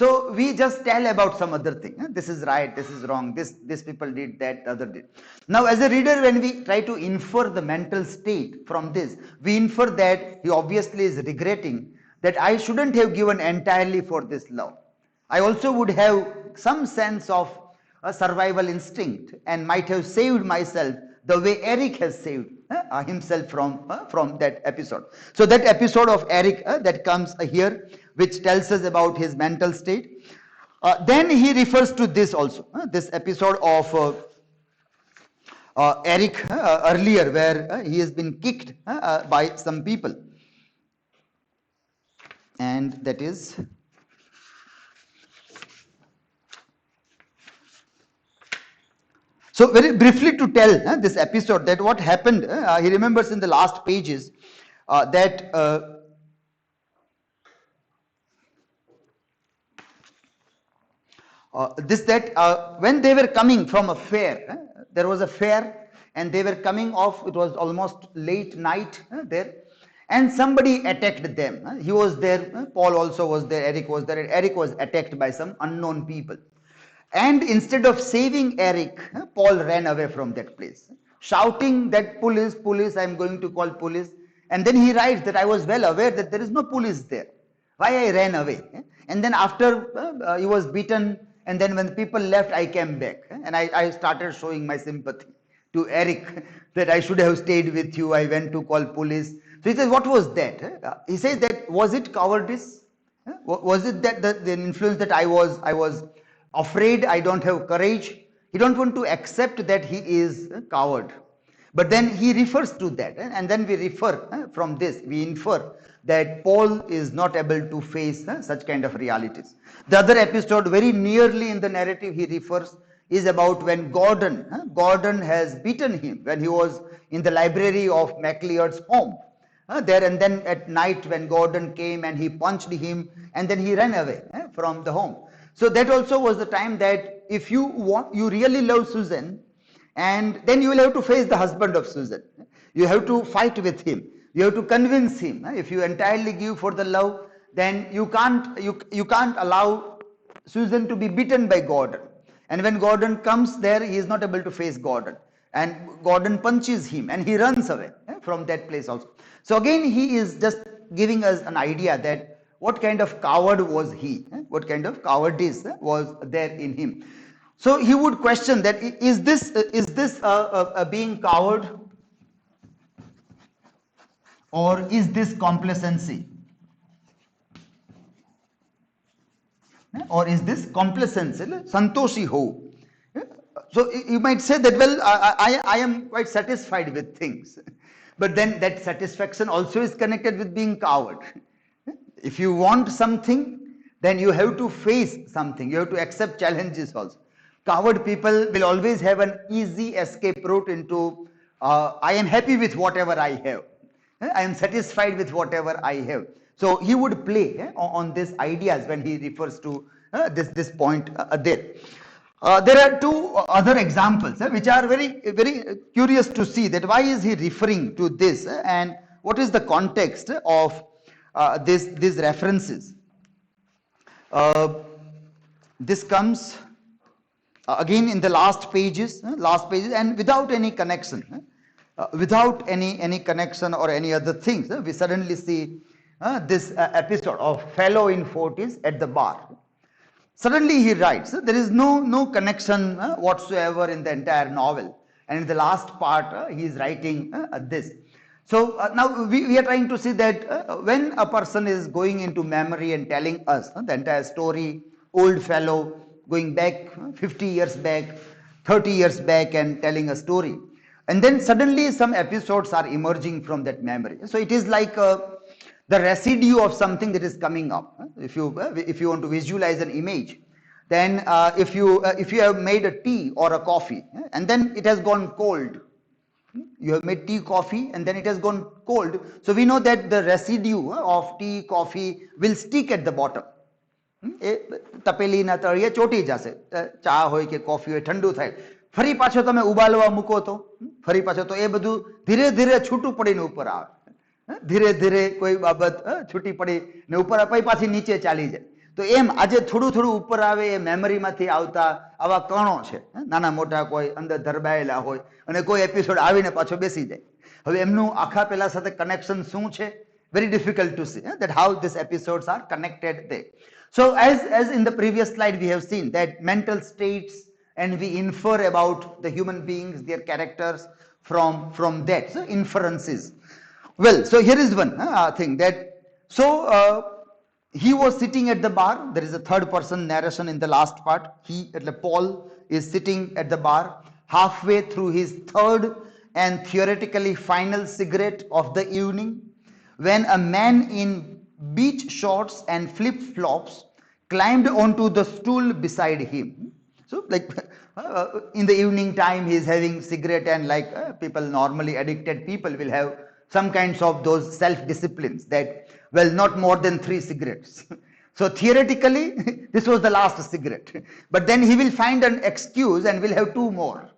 S1: So we just tell about some other thing. This is right, this is wrong, this people did that, other did. Now as a reader, when we try to infer the mental state from this, we infer that he obviously is regretting that I shouldn't have given entirely for this love. I also would have some sense of a survival instinct and might have saved myself the way Eric has saved himself from that episode. So that episode of Eric that comes here, which tells us about his mental state. Then he refers to this also, this episode of Eric earlier, where he has been kicked by some people. And that is so very briefly to tell this episode, that what happened, he remembers in the last pages that when they were coming from a fair, there was a fair and they were coming off, it was almost late night there, and somebody attacked them. He was there, Paul also was there, Eric was there, and Eric was attacked by some unknown people. And instead of saving Eric, Paul ran away from that place, shouting that police, police, I am going to call police. And then he writes that I was well aware that there is no police there. Why I ran away? And then after he was beaten, and then when people left, I came back. And I started showing my sympathy to Eric that I should have stayed with you. I went to call police. So he says, what was that? He says that, was it cowardice? Was it that the influence that I was afraid, I don't have courage? He don't want to accept that he is a coward. But then he refers to that, and then we refer from this, we infer that Paul is not able to face such kind of realities. The other episode, very nearly in the narrative, he refers is about when Gordon has beaten him when he was in the library of MacLeod's home. There, and then at night when Gordon came and he punched him and then he ran away from the home. So that also was the time that if you really love Susan, and then you will have to face the husband of Susan. You have to fight with him. You have to convince him. If you entirely give for the love, then you can't allow Susan to be beaten by Gordon. And when Gordon comes there, he is not able to face Gordon. And Gordon punches him and he runs away from that place also. So again, he is just giving us an idea that what kind of coward was he? What kind of cowardice was there in him? So he would question that is this being coward, or is this complacency? Or is this complacency? Santoshi ho. So you might say that, well, I am quite satisfied with things. But then that satisfaction also is connected with being coward. If you want something, then you have to face something. You have to accept challenges also. Coward people will always have an easy escape route into, I am happy with whatever I have. I am satisfied with whatever I have. So he would play on these ideas when he refers to this point there. There are two other examples which are very, very curious to see that why is he referring to this and what is the context of these references. This comes again in the last pages and without any connection, without any connection or any other things. We suddenly see this episode of fellow in 40s at the bar. Suddenly he writes, there is no connection whatsoever in the entire novel, and in the last part he is writing this. So now we are trying to see that when a person is going into memory and telling us the entire story, old fellow going back 50 years back, 30 years back and telling a story, and then suddenly some episodes are emerging from that memory. So it is like the residue of something that is coming up. If you want to visualize an image, then if you have made a tea or a coffee and then it has gone cold, you have made tea, coffee, and then it has gone cold. So we know that the residue of tea, coffee will stick at the bottom. તપેલીના તળિયે ચોટી જશે. ચા હોય કે coffee હોય ઠંડુ થાય, ફરી પાછો તમે ઉબાલવા મૂકો તો ફરી પાછો તો એ બધું ધીરે ધીરે છૂટું પડીને ઉપર આવે. ધીરે ધીરે કોઈ બાબત છૂટી પડી ને ઉપર અપાઈ પાછી નીચે ચાલી જાય. તો એમ આજે થોડું થોડું ઉપર આવે એ મેમરીમાંથી આવતા આવા કણો છે, નાના મોટા કોઈ અંદર ધરબાયેલા હોય અને કોઈ એપિસોડ આવીને પાછો બેસી જાય. હવે એમનું આખા પેલા સાથે કનેક્શન શું છે? Very difficult to see that how these episodes are connected there. So as in the previous slide we have seen that mental states and we infer about the human beings, their characters from that. So inferences. Well, so here is one thing that he was sitting at the bar. There is a third person narration in the last part. Paul is sitting at the bar halfway through his third and theoretically final cigarette of the evening, when a man in beach shorts and flip-flops climbed onto the stool beside him. So like in the evening time he is having cigarette, and like people, normally addicted people will have some kinds of those self-disciplines that, well, not more than 3 cigarettes. So theoretically this was the last cigarette, but then he will find an excuse and will have 2 more.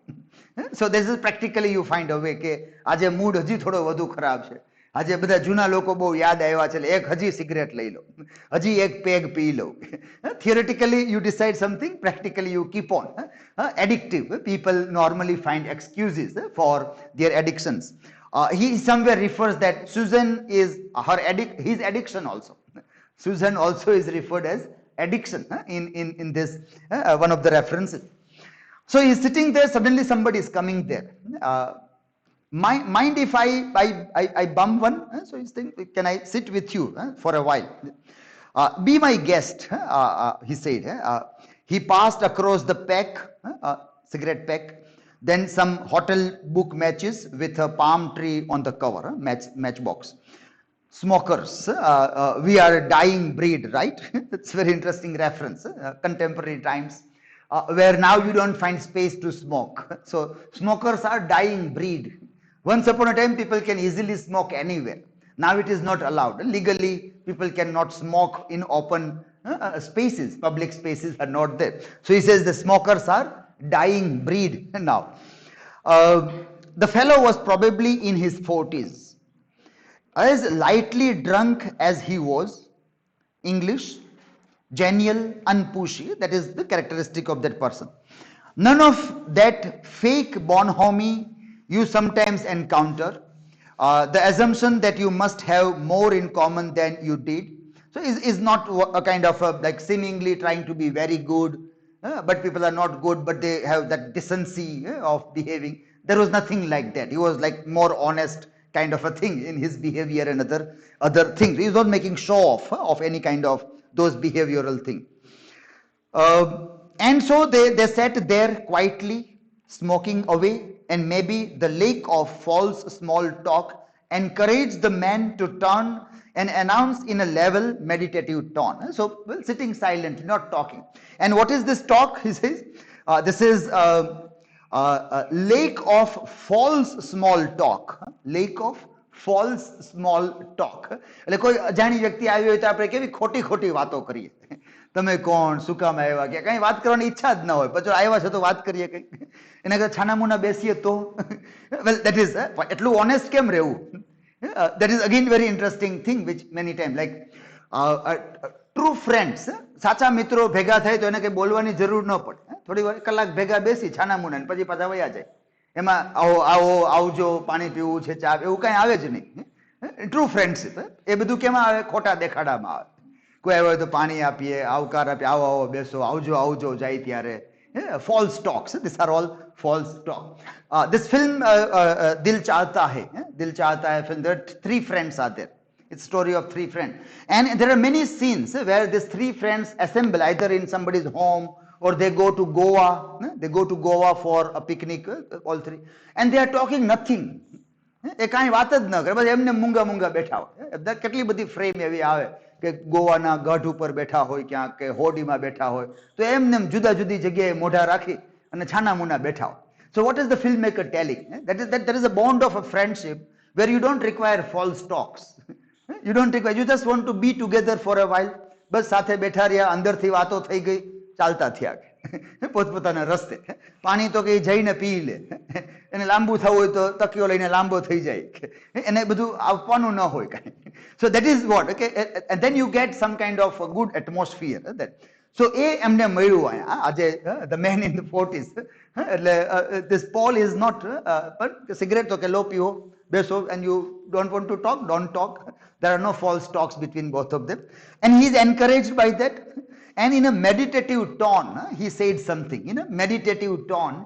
S1: So this is practically you find a way કે આજે mood હજી થોડો વધુ ખરાબ છે, આજે બધા જૂના લોકો બહુ યાદ આવ્યા છે, એક હજી સિગરેટ લઈ લો, હજી એક પેગ પી લો. Theoretically you decide something, practically you keep on. Addictive people normally find excuses for their addictions. He somewhere refers that Susan is his addiction also. Susan also is referred as addiction in this one of the references. So he is sitting there, suddenly somebody is coming there. Mind if I bum one? So he's thinking, can I sit with you for a while? Be my guest, he said. He passed across the pack, cigarette pack, then some hotel book matches with a palm tree on the cover, matchbox. Smokers, we are a dying breed, right? It's very interesting reference, contemporary times. where now you don't find space to smoke. So smokers are dying breed. Once upon a time, people can easily smoke anywhere. Now it is not allowed. Legally, people cannot smoke in open spaces. Public spaces are not there. So he says the smokers are dying breed now. The fellow was probably in his 40s. As lightly drunk as he was, English, genial, unpushy, that is the characteristic of that person. None of that fake bonhomie you sometimes encounter, the assumption that you must have more in common than you did. So is not a kind of like seemingly trying to be very good, but people are not good, but they have that decency of behaving. There was nothing like that. He was like more honest kind of a thing in his behavior and other things. He was not making show off of any kind of those behavioral thing. And so they sat there quietly, smoking away, and maybe the lake of false small talk encouraged the man to turn and announce in a level meditative tone. So, well, sitting silently, not talking. And what is this talk? He says, this is a lake of false small talk. Lake of false small talk. એટલે કોઈ અજાણી વ્યક્તિ આવી હોય તો આપણે કેવી ખોટી ખોટી વાતો કરીએ. તમે કોણ, શું કામ આવ્યા, કે કઈ વાત કરવાની ઈચ્છા જ ન હોય, પછી આવ્યા છો તો વાત કરીએ કઈ, એના કરતા છાનામુના બેસીએ તો. Well, that is એટલું ઓનેસ્ટ કેમ રહેવું? That is again very interesting thing which many times like true friends, સાચા મિત્રો ભેગા થાય તો એને કઈ બોલવાની જરૂર ન પડે. થોડી વાર કલાક ભેગા બેસી છાનામુના પછી પાછા વયા જાય. એમાં આવો આવો આવજો, પાણી પીવું છે, ચા, એવું કઈ આવે જ નહીં. ટ્રુ ફ્રેન્ડશીપ એ બધું કેમાં આવે? ખોટા દેખાડામાં આવે. કોઈ આવ્યો હોય તો પાણી આપીએ, આવકાર આપીએ, આવો આવો બેસો, આવજો આવજો જાય ત્યારે. False talks. These are all false talk. This film, Dil Chahta Hai, Dil Chahta Hai film, there are three friends are there. It's story of three friends. And there are many scenes where these three friends assemble either in somebody's home or they go to Goa. They go to Goa for a picnic, all three. And they are talking nothing. એ કાંઈ વાત જ ન કરે, બસ એમને મૂંગા મૂંગા બેઠા હોય. કેટલી બધી ફ્રેમ એવી આવે કે ગોવાના ગઢ ઉપર બેઠા હોય, ક્યાંક કે હોડીમાં બેઠા હોય, તો એમને જુદા જુદી જગ્યાએ મોઢા રાખી અને છાના મુના બેઠા હોય. So what is the filmmaker telling? That is that there is a bond of a friendship where you don't require false talks. You don't require, you just want to be together for a while. બસ સાથે બેઠા રહ્યા, અંદરથી વાતો થઈ ગઈ, ચાલતા થયા પોતપોતાના રસ્તે. પાણી તો કઈ જઈને પી લે, એને લાંબુ થવું હોય તો તકિયો લઈને લાંબો થઈ જાય, એને બધું આપવાનું ન હોય કાંઈ. So that is what, okay, and then you get some kind of a good atmosphere. That. So એ એમને મળ્યું આજે the man in the 40s. એટલે this Paul is not, but cigarette તો કે લો પીવો, બેસો, and you don't want to talk, don't talk. There are no false talks between both of them. And he is encouraged by that. And in a meditative tone, he said something. In a meditative tone,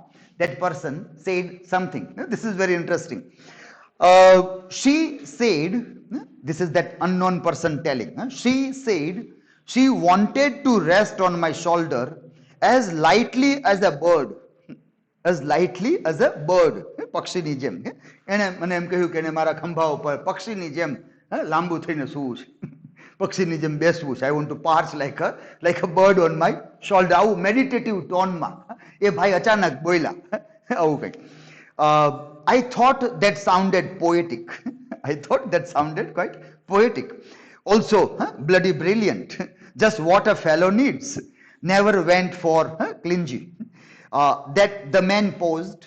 S1: that person said something. This is very interesting. She said, this is that unknown person telling. She said she wanted to rest on my shoulder as lightly as a bird. As lightly as a bird. પક્ષીની જેમ. એને મને એમ કહ્યું કે એને મારા ખંભા ઉપર પક્ષીની જેમ લાંબુ થઈને સૂવું છે. પક્ષીની જેમ બેસવું છે. I want to perch like a bird on my shoulder. આવું meditative toneમાં એ ભાઈ અચાનક બોલ્યા. આવું કંઈક. I thought that sounded poetic. I thought that sounded quite poetic. Also, bloody brilliant. Just what a fellow needs. Never went for clingy. That the man posed.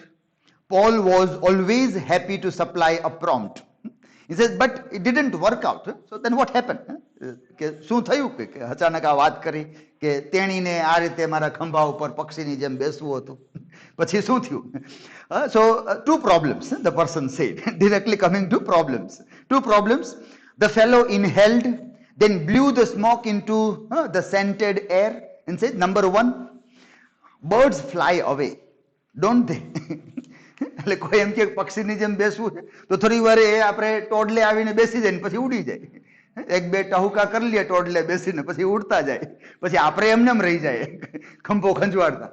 S1: Paul was always happy to supply a prompt. He says, but it didn't work out. So then what happened? કે શું થયું કે અચાનક આ વાત કરી કે તેણીને આ રીતે મારા ખંભા ઉપર પક્ષીની જેમ બેસવું હતું, પછી શું થયું? So two problems, the person said, directly coming to problems. Two problems. The fellow inhaled, then blew the smoke into the scented air and said, number one, birds fly away, don't they? એટલે કોઈ એમ કે પક્ષીની જેમ બેસવું છે તો થોડી વાર એ આપણે ટોડલે આવીને બેસી જાય ને પછી ઉડી જાય. એક બે ટહુકા કરી લે ટોડલે બેસીને પછી ઉડતા જાય, પછી આપણે એમને રહી જાય ખંભો ખંજવાડતા.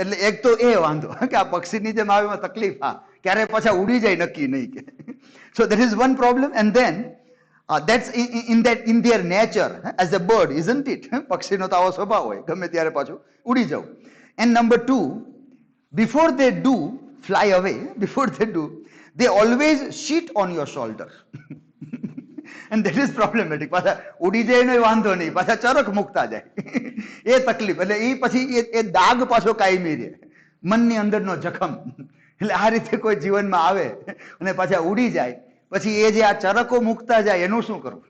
S1: એટલે એક તો એ વાંધો કે આ પક્ષીની જેમ આવે તકલીફ, હા ક્યારે પાછા ઉડી જાય નક્કી નહીં કે. So there is one problem, and then that's in their nature as a bird, isn't it? પક્ષીનો તો આવો સ્વભાવ હોય, ગમે ત્યારે પાછું ઉડી જવું. And number two, before they do fly away, they always shit on your shoulder. And that is problematic. પાછા ઉડી જાય ને વાંધો નહીં, પાછા ચરક મુકતા જાય, એ તકલીફ. એટલે એ પછી એ દાગ પાછો કાયમી રહે, મનની અંદરનો જખમ. એટલે આ રીતે કોઈ જીવનમાં આવે અને પાછા ઉડી જાય, પછી એ જે આ ચરકો મુકતા જાય એનું શું કરવું?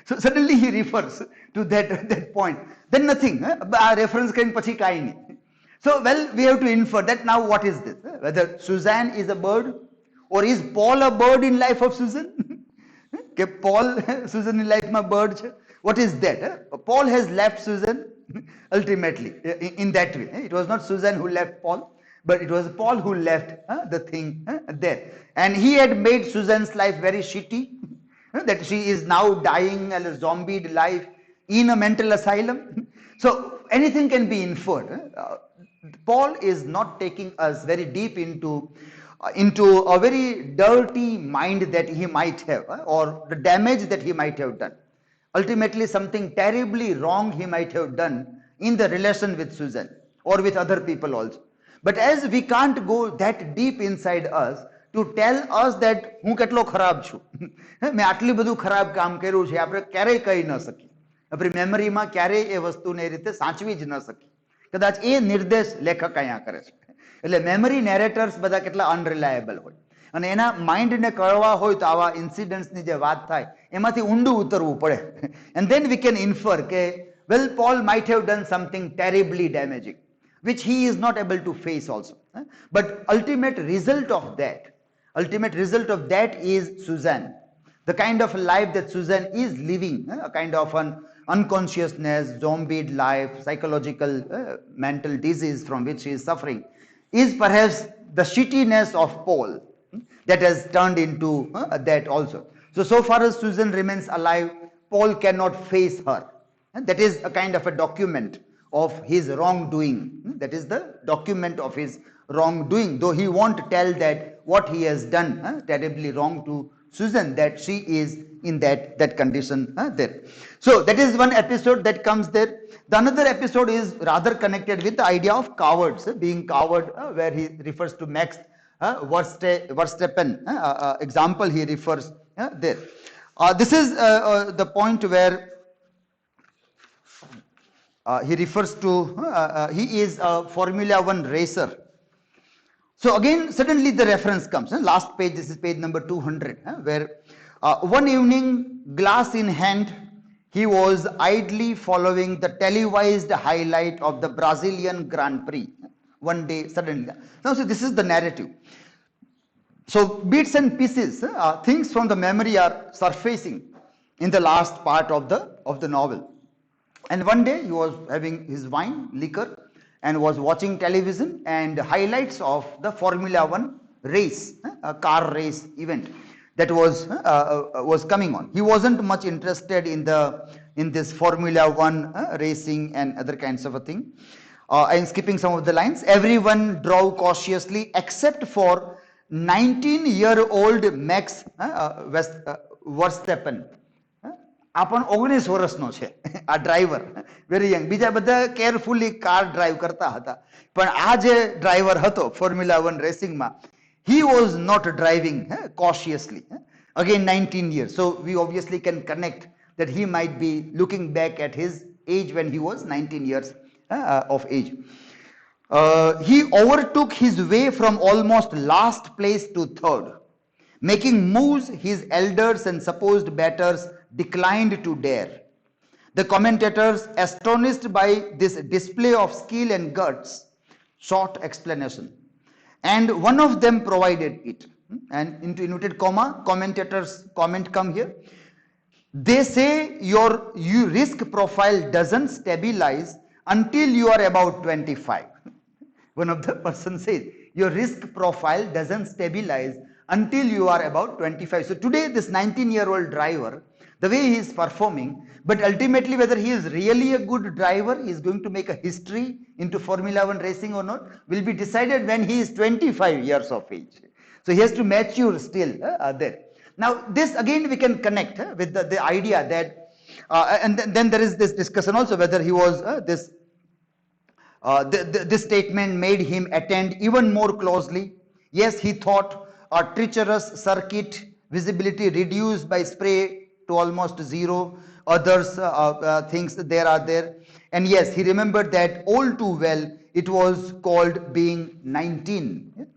S1: So suddenly he refers to that point. Then nothing. આ રેફરન્સ કરીને પછી કાંઈ નહીં. So, well, we have to infer that now what is this? Whether Suzanne is a bird, or is Paul a bird in life of Susan? Okay, Paul, Susan in life my bird. What is that? Paul has left Susan ultimately in that way. It was not Susan who left Paul, but it was Paul who left the thing there. And he had made Susan's life very shitty, that she is now dying a zombied life in a mental asylum. So anything can be inferred. Paul is not taking us very deep into a very dirty mind that he might have, or the damage that he might have done. Ultimately, something terribly wrong he might have done in the relation with Susan or with other people also. But as we can't go that deep inside us to tell us that હું કેટલો ખરાબ છું, મેં આટલી બધું ખરાબ કામ કર્યું છે, આપણે ક્યારેય કહી ન શકીએ. આપણી મેમરીમાં ક્યારેય એ વસ્તુને એ રીતે સાચવી જ ન શકીએ. કદાચ એ નિર્દેશ લેખક અહીંયા કરે છે. એટલે મેમરી નેરેટર્સ બધા કેટલા અનરિલાયેબલ હોય, અને એના માઇન્ડને કળવા હોય તો આવા ઇન્સિડન્ટ્સની જે વાત થાય એમાંથી ઊંડું ઉતરવું પડે. And then we can infer કે well, Paul might have done something terribly damaging, which he is not able to face also. But ultimate result of that is Suzanne. The kind of life that Suzanne is living, a kind of an unconsciousness, zombied life, psychological mental disease from which he is suffering, is perhaps the shittiness of Paul that has turned into that also. So far as Susan remains alive, Paul cannot face her. That is a kind of a document of his wrongdoing. That is the document of his wrongdoing, though he won't tell that what he has done terribly wrong to Susan, that she is in that condition there. So that is one episode that comes there. The another episode is rather connected with the idea of cowards, being coward, where he refers to Max Verstappen example he refers there. This is the point where he refers to he is a Formula 1 racer. So again, suddenly the reference comes. Last page, this is page number 200, where one evening, glass in hand, he was idly following the televised highlight of the Brazilian Grand Prix. One day, suddenly. Now, so this is the narrative. So bits and pieces, things from the memory are surfacing in the last part of the novel. And one day, he was having his wine, liquor, and was watching television, and highlights of the Formula 1 race, a car race event that was coming on. He wasn't much interested in this Formula 1 racing and other kinds of a thing. I'm skipping some of the lines. Everyone drove cautiously except for 19-year-old Max Verstappen. આ પણ 19 વર્ષનો છે આ driver, very young. બીજા બધા carefully car drive કરતા હતા, પણ આ જે ડ્રાઈવર હતો formula 1 રેસિંગમાં, he was not driving cautiously. Again 19 years, so we obviously can connect that he might be looking back at his age when he was 19 years of age. He overtook his way from almost last place to third, making moves his elders and supposed betters declined to dare. The commentators, astonished by this display of skill and guts, sought explanation, and one of them provided it. And into inverted comma, commentators comment come here. They say your risk profile doesn't stabilize until you are about 25. One of the person says your risk profile doesn't stabilize until you are about 25. So today this 19-year-old driver, the way he is performing, but ultimately whether he is really a good driver, he is going to make a history into Formula 1 racing or not, will be decided when he is 25 years of age. So he has to mature still there. Now this again we can connect with the idea that, and then there is this discussion also whether he was this This statement made him attend even more closely. Yes, he thought a treacherous circuit, visibility reduced by spray to almost zero. Others things there are there. And yes, he remembered that all too well. It was called being 19.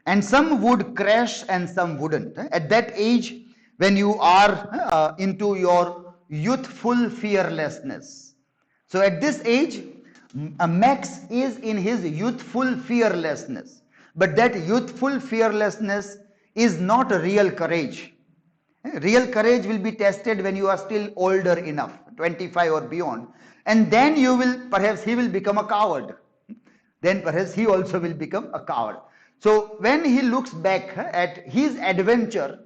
S1: And some would crash and some wouldn't. At that age, when you are into your youthful fearlessness. So at this age, Max is in his youthful fearlessness. But that youthful fearlessness is not a real courage. Real courage will be tested when you are still older enough, 25 or beyond. And then you will, perhaps he will become a coward. Then perhaps he also will become a coward. So when he looks back at his adventure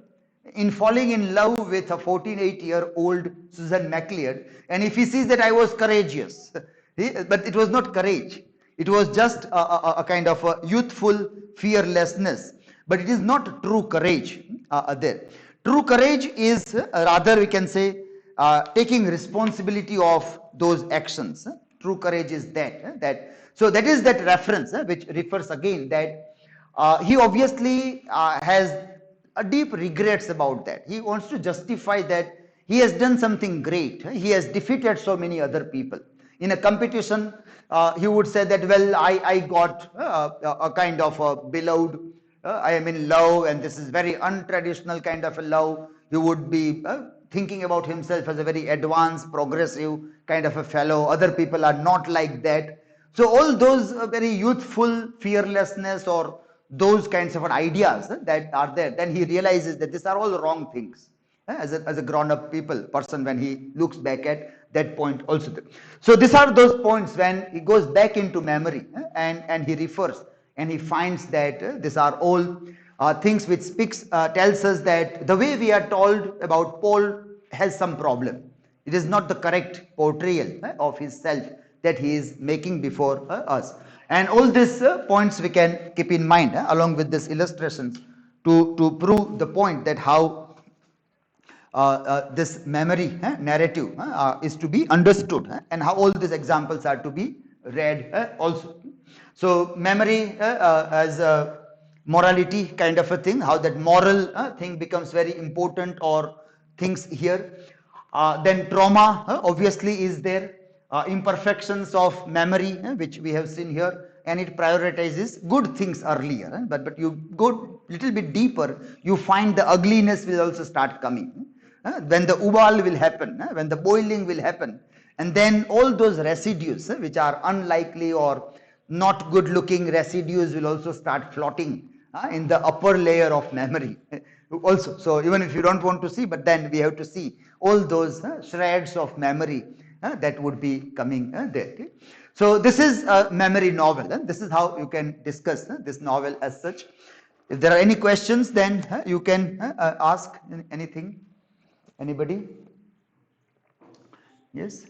S1: in falling in love with a 14-8-year-old Susan MacLeod, and if he sees that I was courageous, but it was not courage, it was just a kind of a youthful fearlessness, but it is not true courage there. True courage is rather we can say taking responsibility of those actions. True courage is that. So that is that reference which refers again that he obviously has a deep regrets about that. He wants to justify that he has done something great. He has defeated so many other people. In a competition, he would say that, well, I got a kind of a beloved, I am in love, and this is very untraditional kind of a love. He would be thinking about himself as a very advanced, progressive kind of a fellow. Other people are not like that. So all those very youthful fearlessness or those kinds of ideas that are there, then he realizes that these are all wrong things as a grown-up person when he looks back at that point also. So these are those points when he goes back into memory and he refers and he finds that these are all things which tells us that the way we are told about Paul has some problem. It is not the correct portrayal of his self that he is making before us. And all these points we can keep in mind along with these illustrations to prove the point that how this memory narrative is to be understood and how all these examples are to be read also. So memory as a morality kind of a thing, how that moral thing becomes very important or things here. Then trauma obviously is there. Imperfections of memory which we have seen here, and it prioritizes good things earlier, but you go little bit deeper, you find the ugliness will also start coming when the ubal will happen, when the boiling will happen, and then all those residues which are unlikely or not good looking residues will also start floating in the upper layer of memory also. So even if you don't want to see, but then we have to see all those shreds of memory that would be coming there. Okay? So this is a memory novel, and this is how you can discuss this novel as such. If there are any questions, then you can ask anything. Anybody? Yes.